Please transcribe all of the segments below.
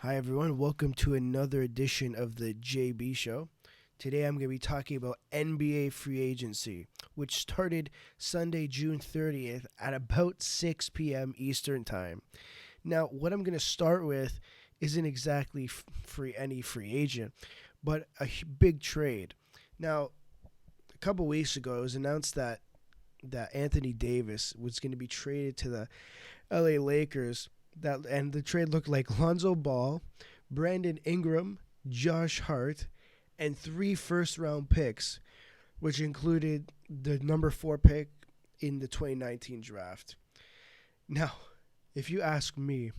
Hi, everyone. Welcome to another edition of the JB Show. Today I'm going to be talking about NBA free agency, which started Sunday, June 30th at about 6 p.m. Eastern Time. Now, what I'm going to start with isn't exactly any free agent, but a big trade. Now, a couple weeks ago, it was announced that Anthony Davis was going to be traded to the LA Lakers. And the trade looked like Lonzo Ball, Brandon Ingram, Josh Hart, and 3 first-round picks, which included the number 4 pick in the 2019 draft. Now, if you ask me,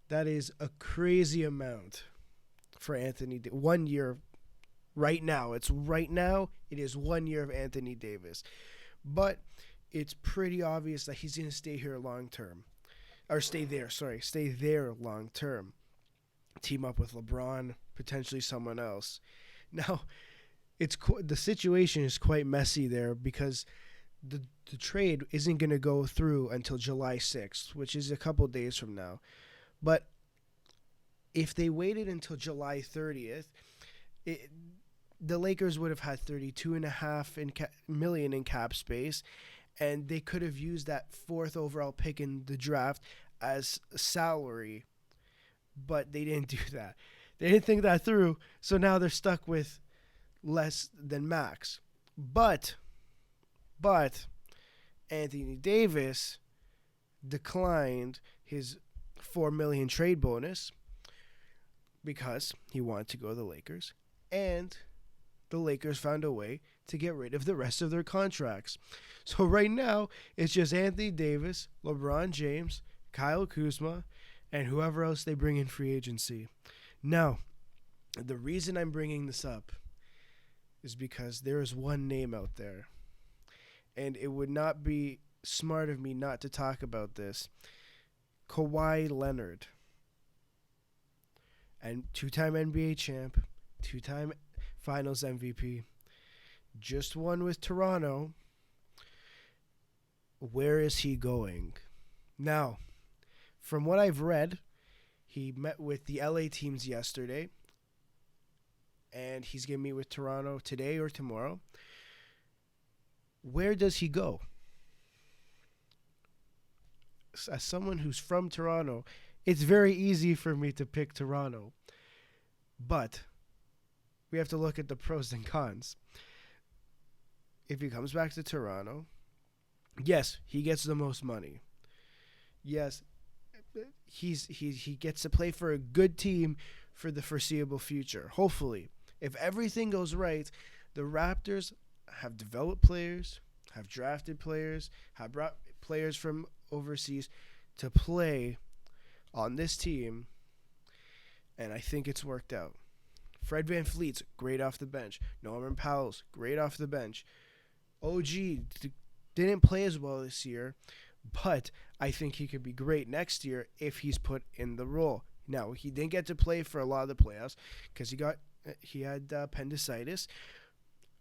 that is a crazy amount for Anthony. 1 year, right now. It is 1 year of Anthony Davis, but it's pretty obvious that he's going to stay here long term. Or stay there long term. Team up with LeBron, potentially someone else. Now, the situation is quite messy there because the trade isn't going to go through until July 6th, which is a couple days from now. But if they waited until July 30th, the Lakers would have had $32.5 million in cap space, and they could have used that 4th overall pick in the draft as salary, but they didn't do that. They didn't think that through, so now they're stuck with less than max. But Anthony Davis declined his $4 million trade bonus because he wanted to go to the Lakers, and the Lakers found a way to get rid of the rest of their contracts. So right now, it's just Anthony Davis, LeBron James, Kyle Kuzma, and whoever else they bring in free agency. Now, the reason I'm bringing this up is because there is one name out there, and it would not be smart of me not to talk about this. Kawhi Leonard, and 2-time NBA champ, 2-time Finals MVP, just won with Toronto. Where is he going? Now, from what I've read, he met with the LA teams yesterday, and he's going to meet with Toronto today or tomorrow. Where does he go? As someone who's from Toronto, it's very easy for me to pick Toronto, but we have to look at the pros and cons. If he comes back to Toronto, yes, he gets the most money. Yes, he gets to play for a good team for the foreseeable future. Hopefully, if everything goes right, the Raptors have developed players, have drafted players, have brought players from overseas to play on this team, and I think it's worked out. Fred VanVleet's great off the bench. Norman Powell's great off the bench. OG didn't play as well this year, but I think he could be great next year if he's put in the role. Now, he didn't get to play for a lot of the playoffs because he had appendicitis,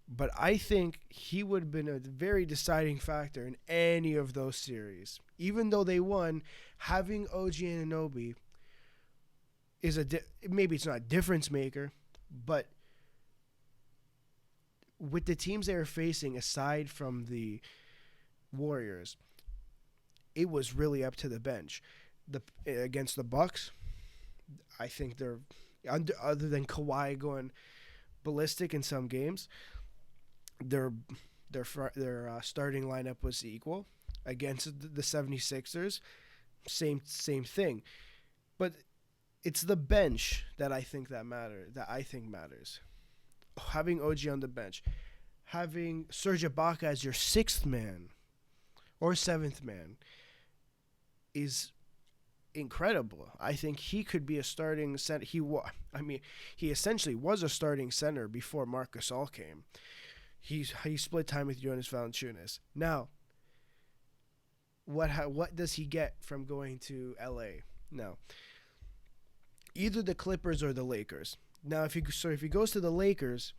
but I think he would have been a very deciding factor in any of those series. Even though they won, having OG Anunoby is maybe it's not a difference maker, but with the teams they were facing, aside from the Warriors, it was really up to the bench. Against the Bucks, I think they're other than Kawhi going ballistic in some games, their starting lineup was equal. Against the 76ers, same thing. But it's the bench that I think matters. Having OG on the bench, having Serge Ibaka as your 6th man or 7th man is incredible. I think he could be a starting center. He essentially was a starting center before Marc Gasol came. He split time with Jonas Valanciunas. Now, what does he get from going to LA? No. Either the Clippers or the Lakers. Now, if he goes to the Lakers,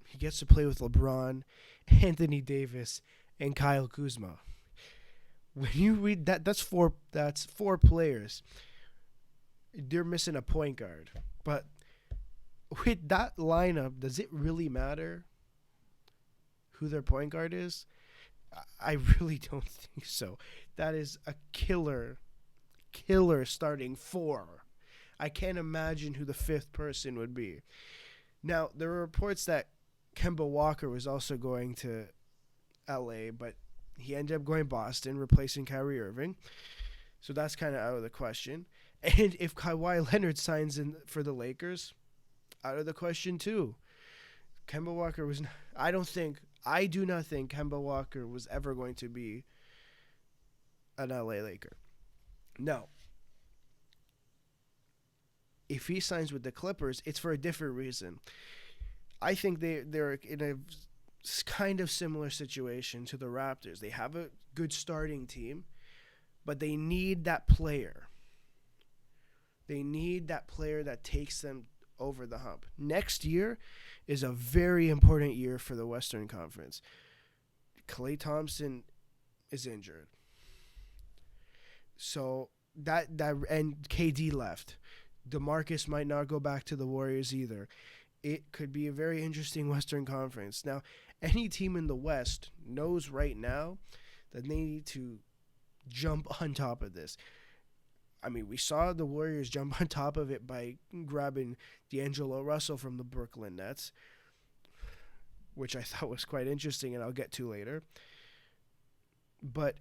he gets to play with LeBron, Anthony Davis, and Kyle Kuzma. When you read that, that's four players. they're missing a point guard. But with that lineup, does it really matter who their point guard is? I really don't think so. That is a killer starting four. I can't imagine who the fifth person would be. Now, there were reports that Kemba Walker was also going to LA, but he ended up going Boston, replacing Kyrie Irving. So that's kind of out of the question. And if Kawhi Leonard signs in for the Lakers, out of the question too. Kemba Walker was. I do not think Kemba Walker was ever going to be an LA Laker. No. If he signs with the Clippers, it's for a different reason. I think they're in a kind of similar situation to the Raptors. They have a good starting team, but they need that player. They need that player that takes them over the hump. Next year is a very important year for the Western Conference. Klay Thompson is injured. So that and KD left. DeMarcus might not go back to the Warriors either. It could be a very interesting Western Conference. Now, any team in the West knows right now that they need to jump on top of this. I mean, we saw the Warriors jump on top of it by grabbing D'Angelo Russell from the Brooklyn Nets, which I thought was quite interesting, and I'll get to later. But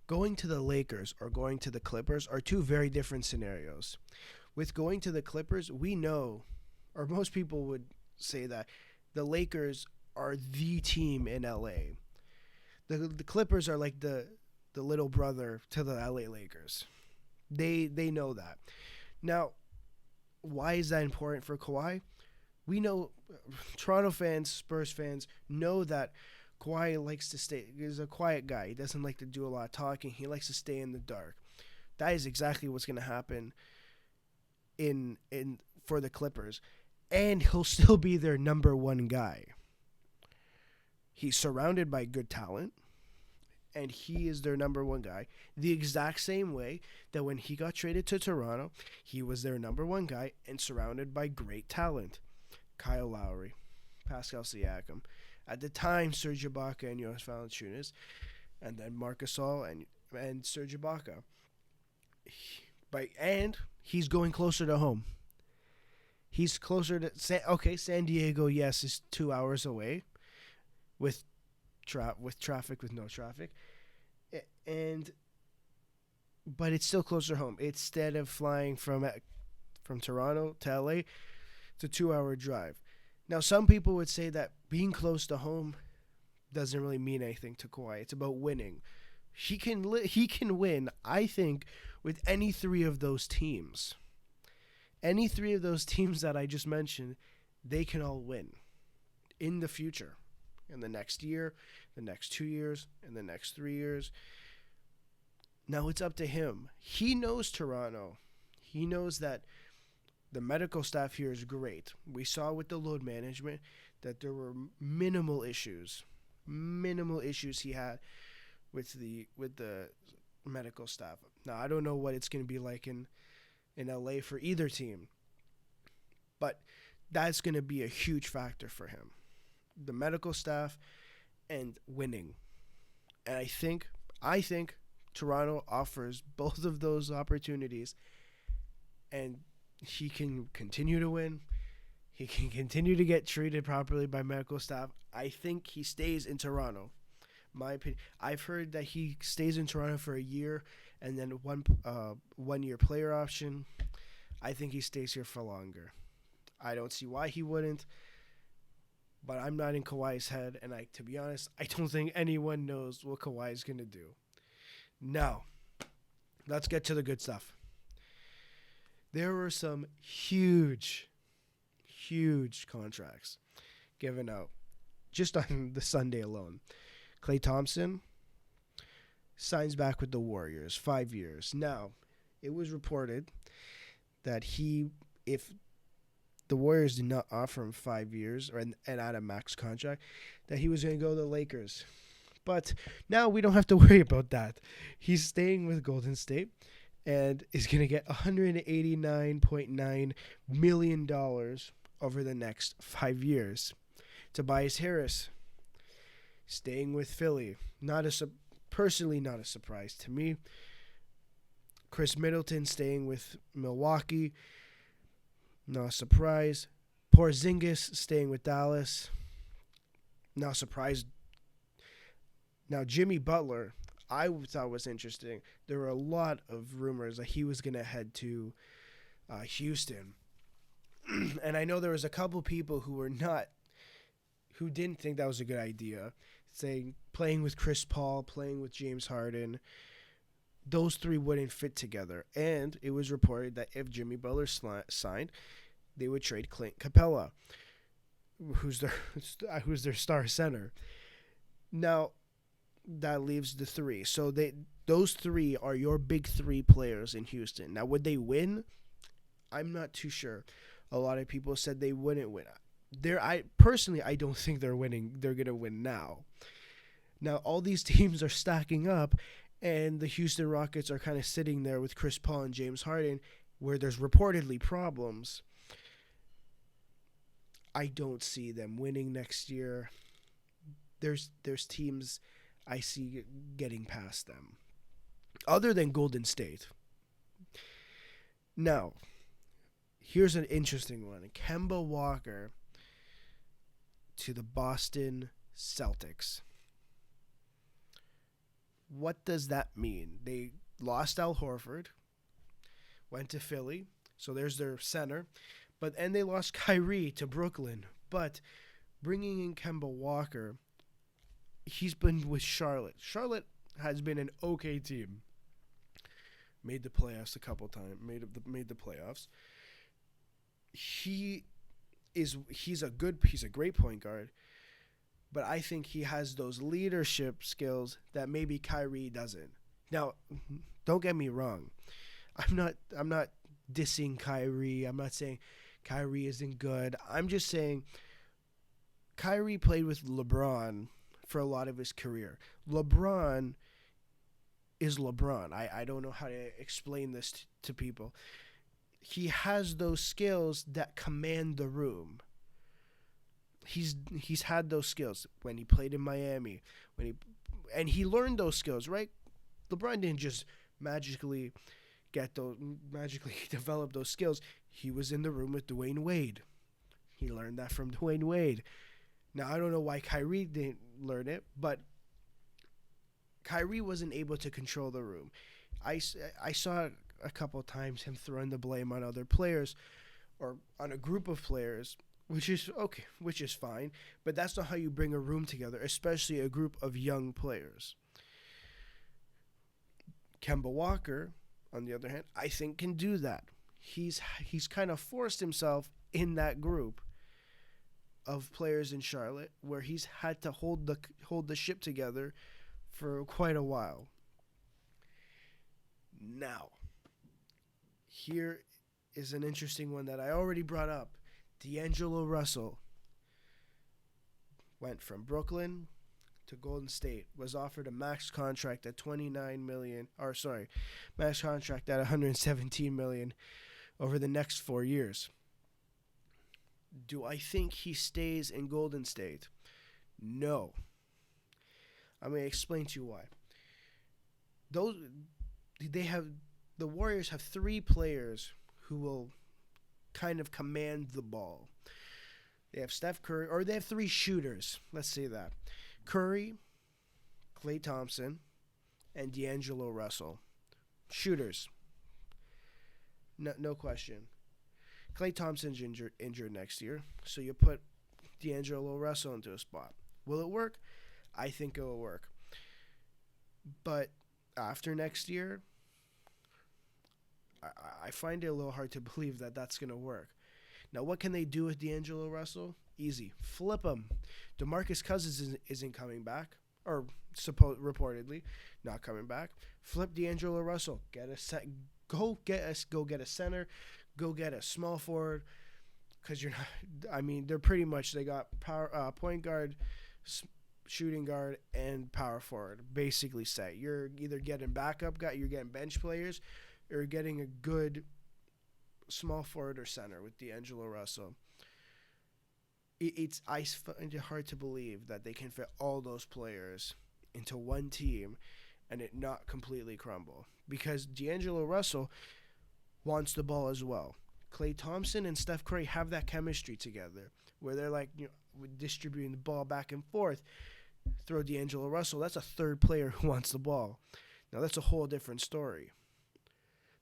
going to the Lakers or going to the Clippers are two very different scenarios. With going to the Clippers, we know, or most people would say that the Lakers are the team in LA. The Clippers are like the little brother to the LA Lakers. They know that. Now, why is that important for Kawhi? We know Toronto fans, Spurs fans know that Kawhi likes to stay. He's a quiet guy. He doesn't like to do a lot of talking. He likes to stay in the dark. That is exactly what's going to happen in for the Clippers. And he'll still be their number one guy. He's surrounded by good talent, and he is their number one guy. The exact same way that when he got traded to Toronto, he was their number one guy and surrounded by great talent. Kyle Lowry, Pascal Siakam, at the time Serge Ibaka and Jonas Valanciunas, and then Marc Gasol and Serge Ibaka. And he's going closer to home. He's closer to San Diego. Yes, is 2 hours away, with traffic, with no traffic, but it's still closer home. Instead of flying from Toronto to LA, it's a 2-hour drive. Now, some people would say that being close to home doesn't really mean anything to Kawhi. It's about winning. He can win, I think, with any three of those teams. Any three of those teams that I just mentioned, they can all win in the future, in the next year, the next 2 years, and the next 3 years. Now it's up to him. He knows Toronto. He knows that the medical staff here is great. We saw with the load management that there were minimal issues he had with the medical staff. Now, I don't know what it's going to be like in LA for either team, but that's going to be a huge factor for him. The medical staff and winning. And I think Toronto offers both of those opportunities, and he can continue to win. He can continue to get treated properly by medical staff. I think he stays in Toronto. My opinion. I've heard that he stays in Toronto for a year and then one year player option. I think he stays here for longer. I don't see why he wouldn't, but I'm not in Kawhi's head, and to be honest, I don't think anyone knows what Kawhi is going to do. Now, let's get to the good stuff. There were some huge contracts given out just on the Sunday alone. Klay Thompson signs back with the Warriors, 5 years. Now, it was reported that if the Warriors did not offer him 5 years and add a max contract, that he was going to go to the Lakers But now we don't have to worry about that. He's staying with Golden State and is going to get $189.9 million over the next 5 years. Tobias Harris staying with Philly. Personally not a surprise to me. Chris Middleton staying with Milwaukee. Not a surprise. Porzingis staying with Dallas. Not surprised. Now, Jimmy Butler, I thought was interesting. There were a lot of rumors that he was going to head to Houston. And I know there was a couple people who didn't think that was a good idea, saying playing with Chris Paul, playing with James Harden, those three wouldn't fit together. And it was reported that if Jimmy Butler signed, they would trade Clint Capella, who's their star center. Now, that leaves the three. So those three are your big three players in Houston. Now, would they win? I'm not too sure. A lot of people said they wouldn't win. I don't think they're winning. They're going to win now. Now, all these teams are stacking up, and the Houston Rockets are kind of sitting there with Chris Paul and James Harden, where there's reportedly problems. I don't see them winning next year. There's teams I see getting past them, other than Golden State. Now, here's an interesting one. Kemba Walker to the Boston Celtics. What does that mean? They lost Al Horford, went to Philly, so there's their center, and they lost Kyrie to Brooklyn. But bringing in Kemba Walker, he's been with Charlotte. Charlotte has been an okay team. Made the playoffs a couple times. Made the playoffs. He's a great point guard, but I think he has those leadership skills that maybe Kyrie doesn't. Now, don't get me wrong. I'm not dissing Kyrie. I'm not saying Kyrie isn't good. I'm just saying Kyrie played with LeBron for a lot of his career. LeBron is LeBron. I don't know how to explain this to people. He has those skills that command the room. He's had those skills when he played in Miami, and he learned those skills, right? LeBron didn't just magically develop those skills. He was in the room with Dwayne Wade. He learned that from Dwayne Wade. Now, I don't know why Kyrie didn't learn it, but Kyrie wasn't able to control the room. I saw a couple times him throwing the blame on other players or on a group of players, which is okay, which is fine, but that's not how you bring a room together, especially a group of young players. Kemba Walker, on the other hand, I think can do that. He's kind of forced himself in that group of players in Charlotte, where he's had to hold the ship together for quite a while. Now, here is an interesting one that I already brought up. D'Angelo Russell went from Brooklyn to Golden State, was offered a max contract at max contract at $117 million over the next 4 years. Do I think he stays in Golden State? No. I'm going to explain to you why. The Warriors have three players who will kind of command the ball. They have Steph Curry, or they have three shooters. Let's say that. Curry, Klay Thompson, and D'Angelo Russell. Shooters. No question. Klay Thompson's injured next year, so you put D'Angelo Russell into a spot. Will it work? I think it will work. But after next year, I find it a little hard to believe that that's going to work. Now, what can they do with D'Angelo Russell? Easy. Flip him. DeMarcus Cousins isn't coming back, or reportedly not coming back. Flip D'Angelo Russell. Go get a center. Go get a small forward. Because you're not. I mean, they're pretty much. They got power point guard, shooting guard, and power forward basically set. You're either getting backup guy, you're getting bench players, or you're getting a good small forward or center with D'Angelo Russell. I find it hard to believe that they can fit all those players into one team and it not completely crumble, because D'Angelo Russell wants the ball as well. Klay Thompson and Steph Curry have that chemistry together where they're like, distributing the ball back and forth. Throw D'Angelo Russell, that's a third player who wants the ball. Now that's a whole different story.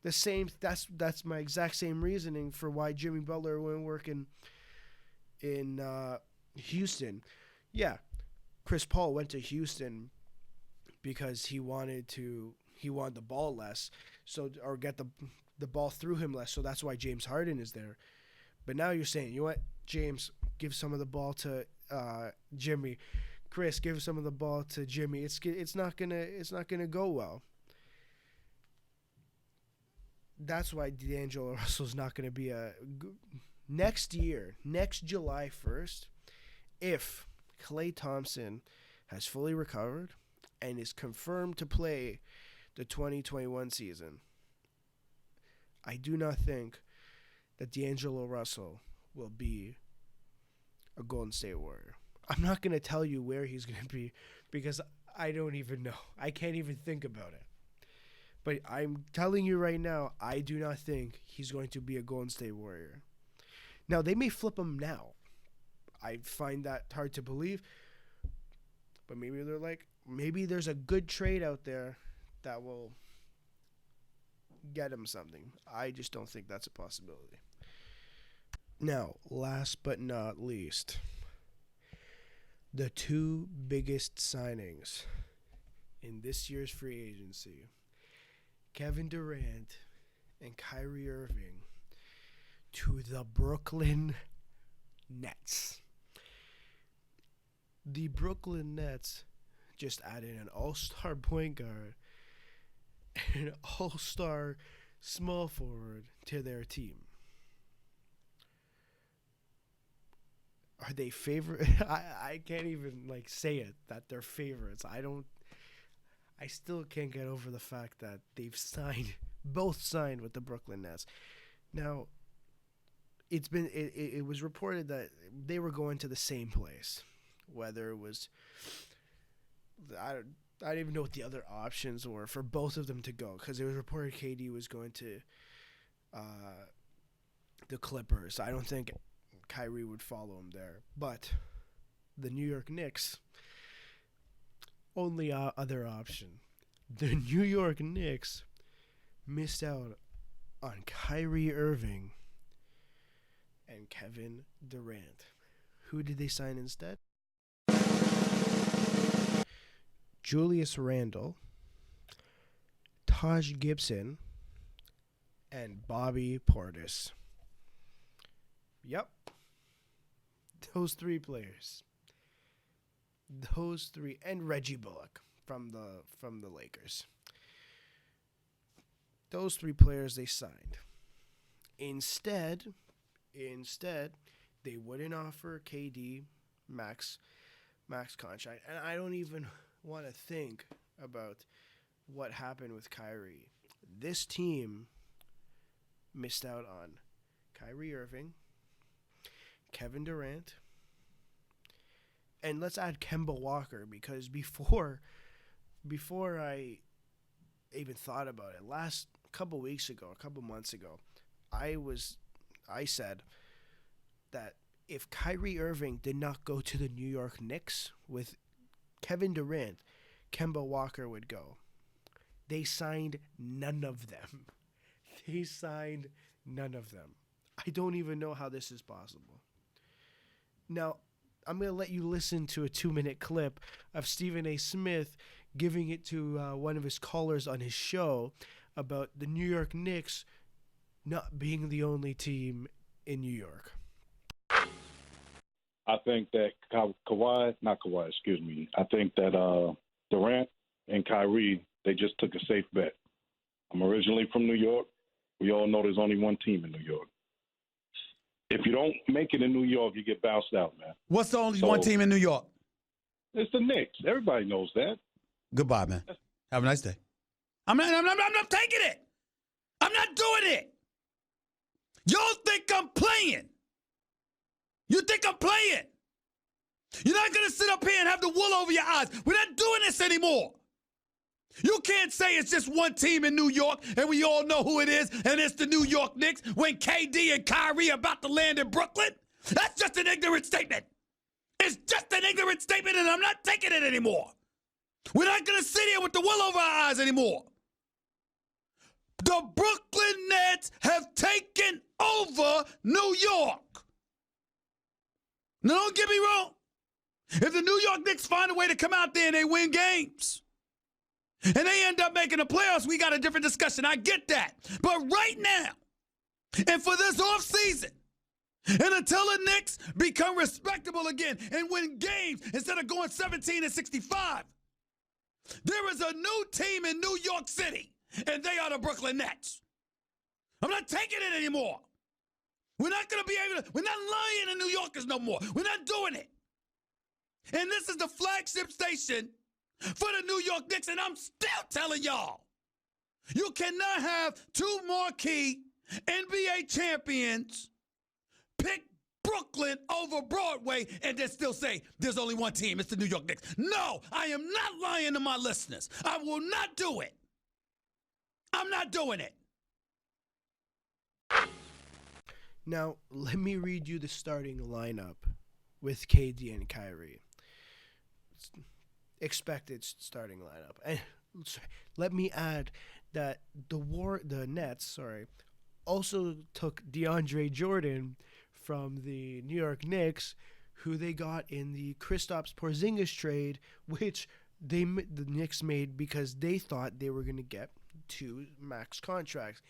That's my exact same reasoning for why Jimmy Butler went working in Houston. Yeah, Chris Paul went to Houston because he wanted the ball less, or get the ball through him less. So that's why James Harden is there. But now you're saying, you know what, James, give some of the ball to Jimmy. Chris, give some of the ball to Jimmy. It's not gonna go well. That's why D'Angelo Russell's not gonna be next July 1st, if Klay Thompson has fully recovered and is confirmed to play the 2021 season. I do not think that D'Angelo Russell will be a Golden State Warrior. I'm not going to tell you where he's going to be because I don't even know. I can't even think about it. But I'm telling you right now, I do not think he's going to be a Golden State Warrior. Now, they may flip him now. I find that hard to believe. But maybe there's a good trade out there that will get him something. I just don't think that's a possibility. Now, last but not least, the two biggest signings in this year's free agency, Kevin Durant and Kyrie Irving to the Brooklyn Nets. The Brooklyn Nets just added an all-star point guard and an all-star small forward to their team. Are they favorite? I can't even say it that they're favorites. I still can't get over the fact that they've both signed with the Brooklyn Nets. Now, it was reported that they were going to the same place, whether it was, I don't even know what the other options were for both of them to go, because it was reported KD was going to the Clippers. I don't think Kyrie would follow him there, but the New York Knicks, only other option. The New York Knicks missed out on Kyrie Irving and Kevin Durant. Who did they sign instead? Julius Randle, Taj Gibson, and Bobby Portis. Yep. Those three players. Those three, and Reggie Bullock from the Lakers. Those three players they signed. Instead, they wouldn't offer KD max contract, and I don't even want to think about what happened with Kyrie. This team missed out on Kyrie Irving, Kevin Durant, and let's add Kemba Walker, because before I even thought about it, a couple months ago, I said that if Kyrie Irving did not go to the New York Knicks with Kevin Durant, Kemba Walker would go. They signed none of them. I don't even know how this is possible. Now, I'm going to let you listen to a 2-minute clip of Stephen A. Smith giving it to one of his callers on his show about the New York Knicks not being the only team in New York. I think that I think that Durant and Kyrie, they just took a safe bet. I'm originally from New York. We all know there's only one team in New York. If you don't make it in New York, you get bounced out, man. What's the only one team in New York? It's the Knicks. Everybody knows that. Goodbye, man. Have a nice day. I'm not taking it. I'm not doing it. Y'all think I'm playing. You think I'm playing. You're not going to sit up here and have the wool over your eyes. We're not doing this anymore. You can't say it's just one team in New York and we all know who it is, and it's the New York Knicks when KD and Kyrie are about to land in Brooklyn. That's just an ignorant statement. It's just an ignorant statement, and I'm not taking it anymore. We're not going to sit here with the wool over our eyes anymore. The Brooklyn Nets have taken over New York. Now, don't get me wrong. If the New York Knicks find a way to come out there and they win games, and they end up making the playoffs, we got a different discussion. I get that. But right now, and for this offseason, and until the Knicks become respectable again and win games instead of going 17-65, there is a new team in New York City, and they are the Brooklyn Nets. I'm not taking it anymore. We're not going to be able to, we're not lying to New Yorkers no more. We're not doing it. And this is the flagship station for the New York Knicks, and I'm still telling y'all, you cannot have two marquee NBA champions pick Brooklyn over Broadway and then still say there's only one team, it's the New York Knicks. No, I am not lying to my listeners. I will not do it. I'm not doing it. Now, let me read you the starting lineup with KD and Kyrie. Expected starting lineup. And let me add that the Nets, also took DeAndre Jordan from the New York Knicks, who they got in the Kristaps Porzingis trade, which the Knicks made because they thought they were going to get 2 max contracts.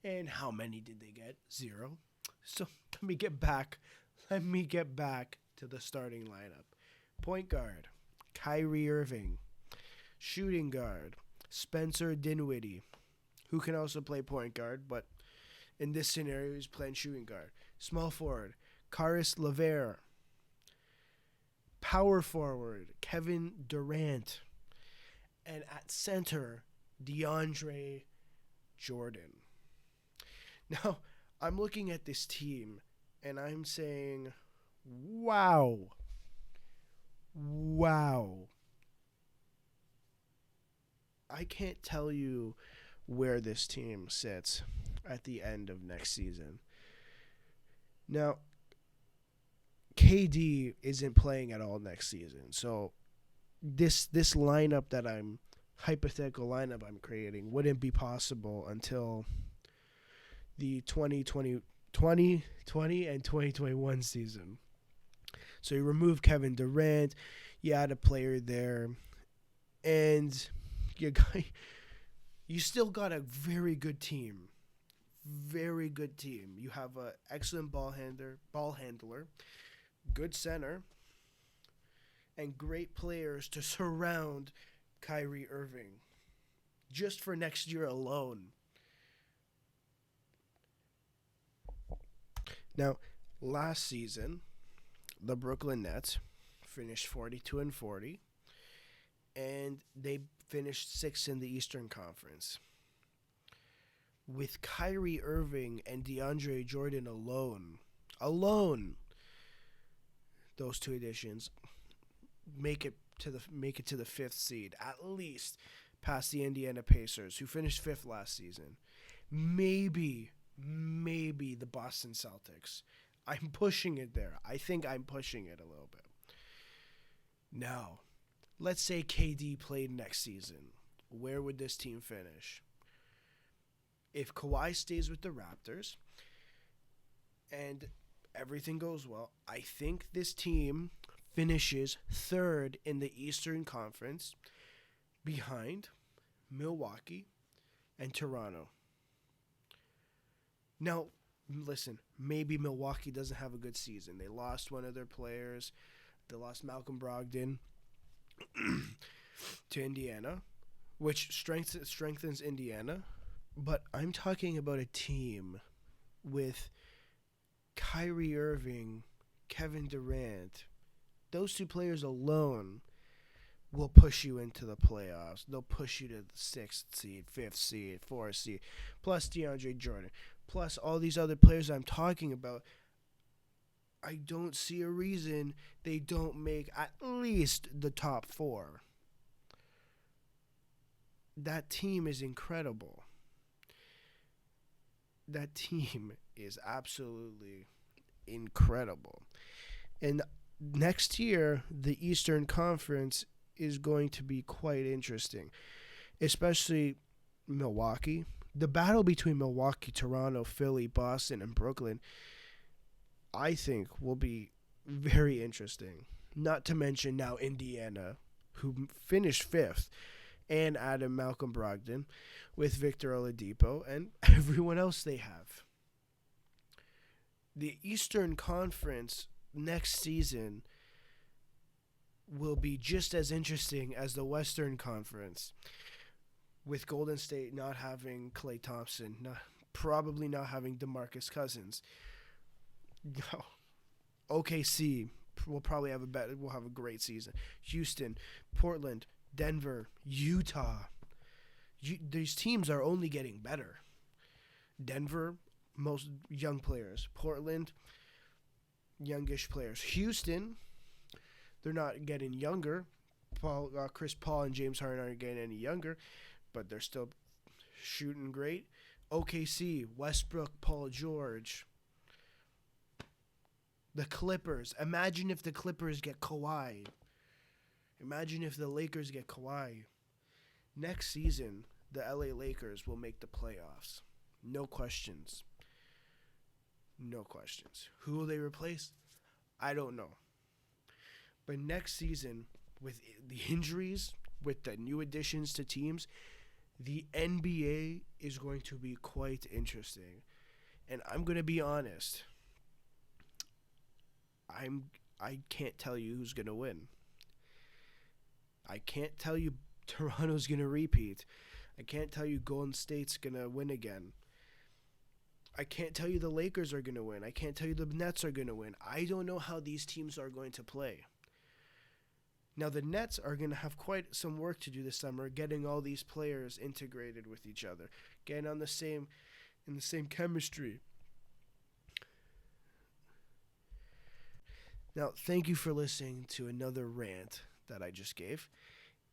And how many did they get? 0. So let me get back to the starting lineup. Point guard, Kyrie Irving. Shooting guard, Spencer Dinwiddie, who can also play point guard, but in this scenario, he's playing shooting guard. Small forward, Caris LeVert. Power forward, Kevin Durant. And at center, DeAndre Jordan. Now, I'm looking at this team, and I'm saying, wow. I can't tell you where this team sits at the end of next season. Now, KD isn't playing at all next season, so this lineup that hypothetical lineup I'm creating wouldn't be possible until the 2020 and 2021 season. So you remove Kevin Durant, you add a player there, and you still got a very good team. Very good team. You have an excellent ball handler, good center, and great players to surround Kyrie Irving just for next year alone. Now, last season, the Brooklyn Nets finished 42-40, and they finished 6th in the Eastern Conference. With Kyrie Irving and DeAndre Jordan alone, those 2 additions make it to the 5th seed, at least past the Indiana Pacers, who finished 5th last season. Maybe the Boston Celtics. I'm pushing it there. I think I'm pushing it a little bit. Now, let's say KD played next season. Where would this team finish? If Kawhi stays with the Raptors and everything goes well, I think this team finishes 3rd in the Eastern Conference behind Milwaukee and Toronto. Now, listen, maybe Milwaukee doesn't have a good season. They lost one of their players. They lost Malcolm Brogdon to Indiana, which strengthens Indiana. But I'm talking about a team with Kyrie Irving, Kevin Durant. Those 2 players alone will push you into the playoffs. They'll push you to the 6th seed, 5th seed, 4th seed, plus DeAndre Jordan, plus all these other players I'm talking about. I don't see a reason they don't make at least the top 4. That team is incredible. That team is absolutely incredible. And next year, the Eastern Conference is going to be quite interesting, especially Milwaukee. The battle between Milwaukee, Toronto, Philly, Boston, and Brooklyn, I think, will be very interesting. Not to mention now Indiana, who finished 5th, and added Malcolm Brogdon with Victor Oladipo and everyone else they have. The Eastern Conference next season will be just as interesting as the Western Conference, with Golden State not having Klay Thompson, probably not having DeMarcus Cousins. OKC will probably have a great season. Houston, Portland, Denver, Utah. These teams are only getting better. Denver, most young players. Portland, youngish players. Houston, they're not getting younger. Chris Paul and James Harden aren't getting any younger, but they're still shooting great. OKC, Westbrook, Paul George. The Clippers. Imagine if the Clippers get Kawhi. Imagine if the Lakers get Kawhi. Next season, the LA Lakers will make the playoffs. No questions. No questions. Who will they replace? I don't know. But next season, with the injuries, with the new additions to teams, the NBA is going to be quite interesting. And I'm going to be honest. I can't tell you who's going to win. I can't tell you Toronto's going to repeat. I can't tell you Golden State's going to win again. I can't tell you the Lakers are going to win. I can't tell you the Nets are going to win. I don't know how these teams are going to play. Now, the Nets are going to have quite some work to do this summer, getting all these players integrated with each other, getting in the same chemistry. Now, thank you for listening to another rant that I just gave.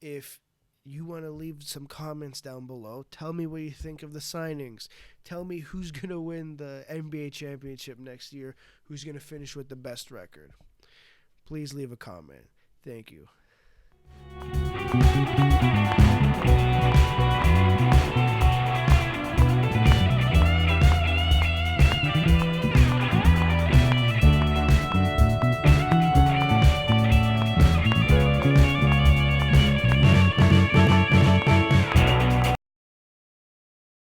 If you want to leave some comments down below, tell me what you think of the signings. Tell me who's going to win the NBA championship next year, who's going to finish with the best record. Please leave a comment. Thank you.